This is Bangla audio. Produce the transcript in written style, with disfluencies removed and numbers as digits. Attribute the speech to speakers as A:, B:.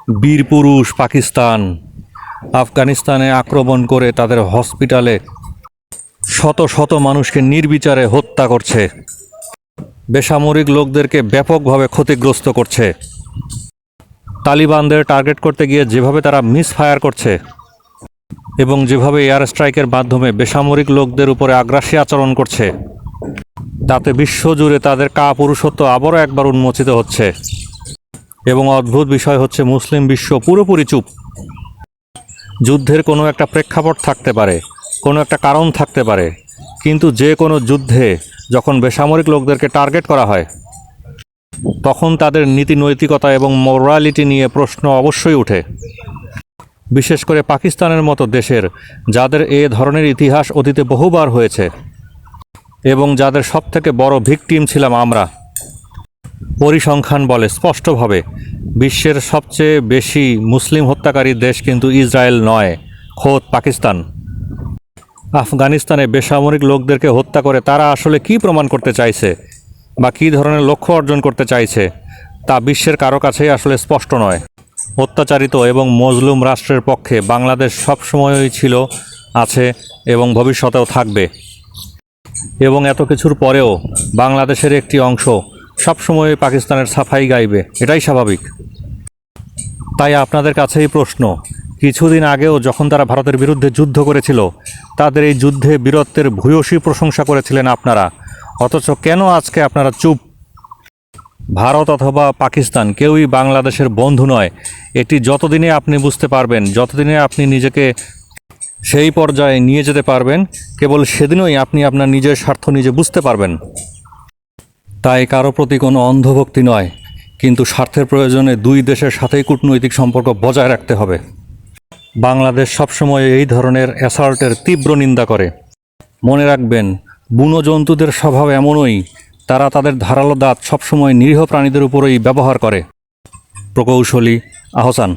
A: বীরপুরুষ পাকিস্তান আফগানিস্তানে আক্রমণ করে তাদের হসপিটালে শত শত মানুষকে নির্বিচারে হত্যা করছে, বেসামরিক লোকদেরকে ব্যাপকভাবে ক্ষতিগ্রস্ত করছে। তালিবানদের টার্গেট করতে গিয়ে যেভাবে তারা মিসফায়ার করছে এবং যেভাবে এয়ার স্ট্রাইকের মাধ্যমে বেসামরিক লোকদের উপরে আগ্রাসী আচরণ করছে, তাতে বিশ্বজুড়ে তাদের কাপুরুষত্ব আবারও একবার উন্মোচিত হচ্ছে। এবং অদ্ভুত বিষয় হচ্ছে, মুসলিম বিশ্ব পুরোপুরি চুপ। যুদ্ধের কোনো একটা প্রেক্ষাপট থাকতে পারে, কোনো একটা কারণ থাকতে পারে, কিন্তু যে কোনো যুদ্ধে যখন বেসামরিক লোকদেরকে টার্গেট করা হয় তখন তাদের নীতি নৈতিকতা এবং মোরালিটি নিয়ে প্রশ্ন অবশ্যই ওঠে। বিশেষ করে পাকিস্তানের মতো দেশের, যাদের এ ধরনের ইতিহাস অতীতে বহুবার হয়েছে এবং যাদের সবথেকে বড় ভিকটিম ছিলাম আমরা। পরিসংখ্যান বলে স্পষ্টভাবে বিশ্বের সবচেয়ে বেশি মুসলিম হত্যাকারী দেশ কিন্তু ইসরায়েল নয়, খোদ পাকিস্তান। আফগানিস্তানে বেসামরিক লোকদেরকে হত্যা করে তারা আসলে কি প্রমাণ করতে চাইছে বা কী ধরনের লক্ষ্য অর্জন করতে চাইছে তা বিশ্বের কারো কাছেই আসলে স্পষ্ট নয়। অত্যাচারিত এবং মজলুম রাষ্ট্রের পক্ষে বাংলাদেশ সবসময়ই ছিল, আছে এবং ভবিষ্যতেও থাকবে। এবং এত কিছুর পরেও বাংলাদেশের একটি অংশ সবসময় পাকিস্তানের সাফাই গাইবে, এটাই স্বাভাবিক। তাই আপনাদের কাছেই প্রশ্ন, কিছুদিন আগেও যখন তারা ভারতের বিরুদ্ধে যুদ্ধ করেছিল, তাদের এই যুদ্ধে বীরত্বের ভূয়সী প্রশংসা করেছিলেন আপনারা, অথচ কেন আজকে আপনারা চুপ? ভারত অথবা পাকিস্তান কেউই বাংলাদেশের বন্ধু নয়। এটি যতদিনে আপনি বুঝতে পারবেন, যতদিনে আপনি নিজেকে সেই পর্যায়ে নিয়ে যেতে পারবেন, কেবল সেদিনই আপনি আপনার নিজের স্বার্থ নিজে বুঝতে পারবেন। তাই কারো প্রতি কোনো অন্ধভক্তি নয়, কিন্তু স্বার্থের প্রয়োজনে দুই দেশের সাথেই কূটনৈতিক সম্পর্ক বজায় রাখতে হবে। বাংলাদেশ সবসময় এই ধরনের অ্যাসল্টের তীব্র নিন্দা করে। মনে রাখবেন, বুনো জন্তুদের স্বভাব এমনই, তারা তাদের ধারালো দাঁত সবসময় নিরীহ প্রাণীদের উপরেই ব্যবহার করে। প্রকৌশলী আহসান।